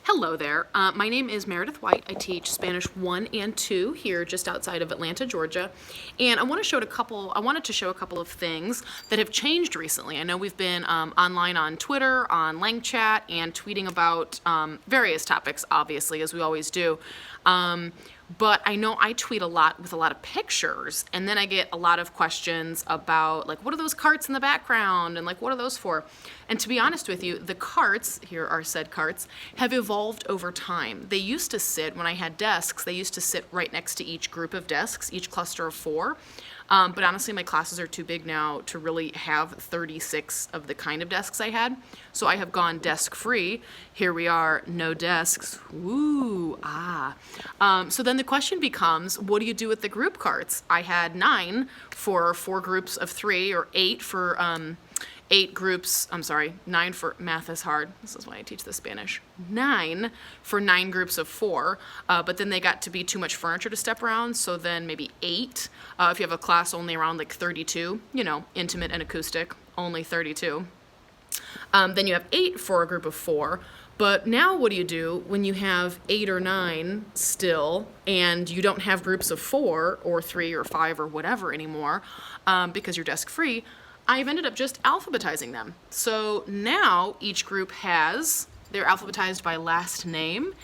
Hello there. My name is Meredith White. I teach Spanish 1 and 2 here just outside of Atlanta, Georgia. And I wanted to show a couple of things that have changed recently. I know we've been online on Twitter, on LangChat, and tweeting about various topics, obviously, as we always do. But I know I tweet a lot with a lot of pictures, and then I get a lot of questions about, like, what are those carts in the background, and, like, what are those for? And to be honest with you, the carts, here are said carts, have evolved over time. They used to sit, when I had desks, they used to sit right next to each group of desks, each cluster of 4. But honestly, my classes are too big now to really have 36 of the kind of desks I had. So I have gone desk-free. Here we are, no desks. Woo, So then the question becomes, what do you do with the group carts? I had 9 for 4 groups of 3, or 8 for 8 groups, 9 for, math is hard, this is why I teach the Spanish, 9 for 9 groups of 4, but then they got to be too much furniture to step around, so then maybe 8, if you have a class only around like 32, you know, intimate and acoustic, only 32. Then you have 8 for a group of 4, but now what do you do when you have 8 or 9 still, and you don't have groups of 4, or 3, or 5, or whatever anymore, because you're desk-free? I've ended up just alphabetizing them. So now each group they're alphabetized by last name,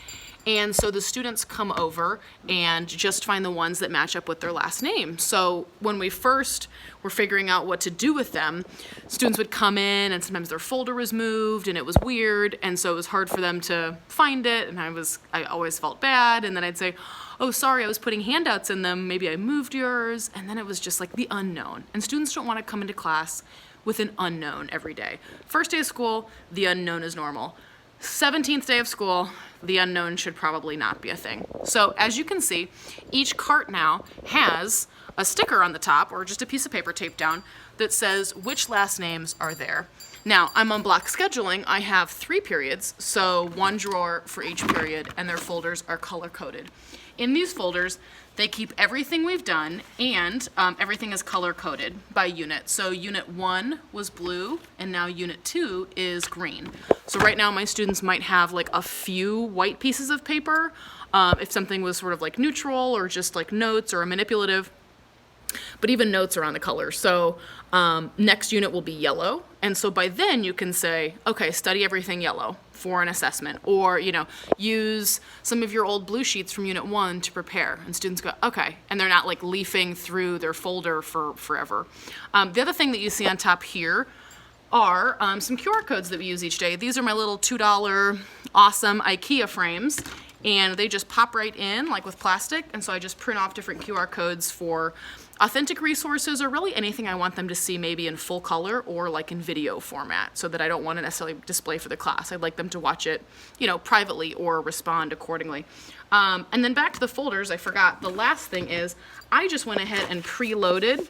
and so the students come over and just find the ones that match up with their last name. So when we first were figuring out what to do with them, students would come in and sometimes their folder was moved and it was weird, and so it was hard for them to find it, and I always felt bad, and then I'd say, oh, sorry, I was putting handouts in them, maybe I moved yours, and then it was just like the unknown. And students don't want to come into class with an unknown every day. First day of school, the unknown is normal. 17th day of school, the unknown should probably not be a thing. So as you can see, each cart now has a sticker on the top, or just a piece of paper taped down, that says which last names are there. Now, I'm on block scheduling. I have 3 periods, so 1 drawer for each period, and their folders are color-coded. In these folders, they keep everything we've done, and everything is color-coded by unit. So unit 1 was blue, and now unit 2 is green. So right now my students might have like a few white pieces of paper, if something was sort of like neutral, or just like notes, or a manipulative. But even notes are on the color. So next unit will be yellow. And so by then you can say, okay, study everything yellow for an assessment, or, you know, use some of your old blue sheets from unit 1 to prepare. And students go, okay. And they're not like leafing through their folder for forever. The other thing that you see on top here are some QR codes that we use each day. These are my little $2 awesome IKEA frames. And they just pop right in, like with plastic, and so I just print off different QR codes for authentic resources, or really anything I want them to see, maybe in full color or like in video format, so that I don't want to necessarily display for the class. I'd like them to watch it, you know, privately or respond accordingly. And then back to the folders, I forgot, the last thing is I just went ahead and preloaded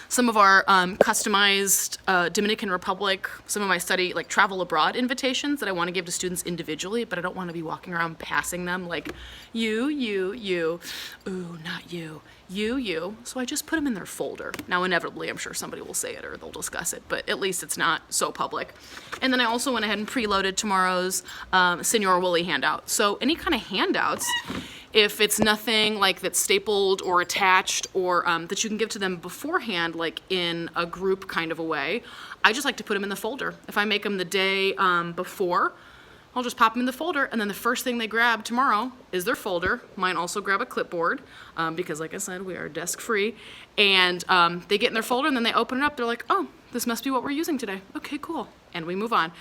some of our customized Dominican Republic, some of my study, like travel abroad invitations that I want to give to students individually, but I don't want to be walking around passing them like, you, ooh, not you, you. So I just put them in their folder. Now, inevitably, I'm sure somebody will say it or they'll discuss it, but at least it's not so public. And then I also went ahead and preloaded tomorrow's Senor Wooly handout. So any kind of handouts, if it's nothing like that's stapled or attached, or that you can give to them beforehand, like in a group kind of a way, I just like to put them in the folder. If I make them the day before, I'll just pop them in the folder, and then the first thing they grab tomorrow is their folder. Mine also grab a clipboard, because like I said, we are desk-free, and they get in their folder, and then they open it up, they're like, oh, this must be what we're using today. Okay, cool. And we move on.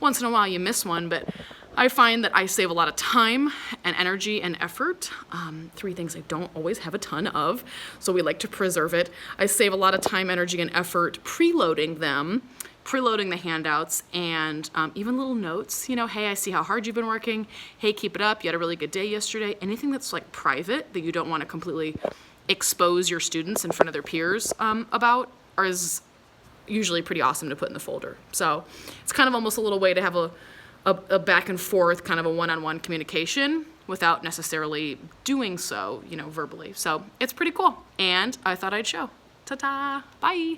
Once in a while you miss one, but I find that I save a lot of time and energy and effort. 3 things I don't always have a ton of, so we like to preserve it. I save a lot of time, energy, and effort preloading the handouts, and even little notes, you know, hey, I see how hard you've been working. Hey, keep it up. You had a really good day yesterday. Anything that's like private that you don't want to completely expose your students in front of their peers about is usually pretty awesome to put in the folder. So it's kind of almost a little way to have a back and forth, kind of a one-on-one communication without necessarily doing so, you know, verbally. So it's pretty cool, and I thought I'd show. Ta-ta, bye.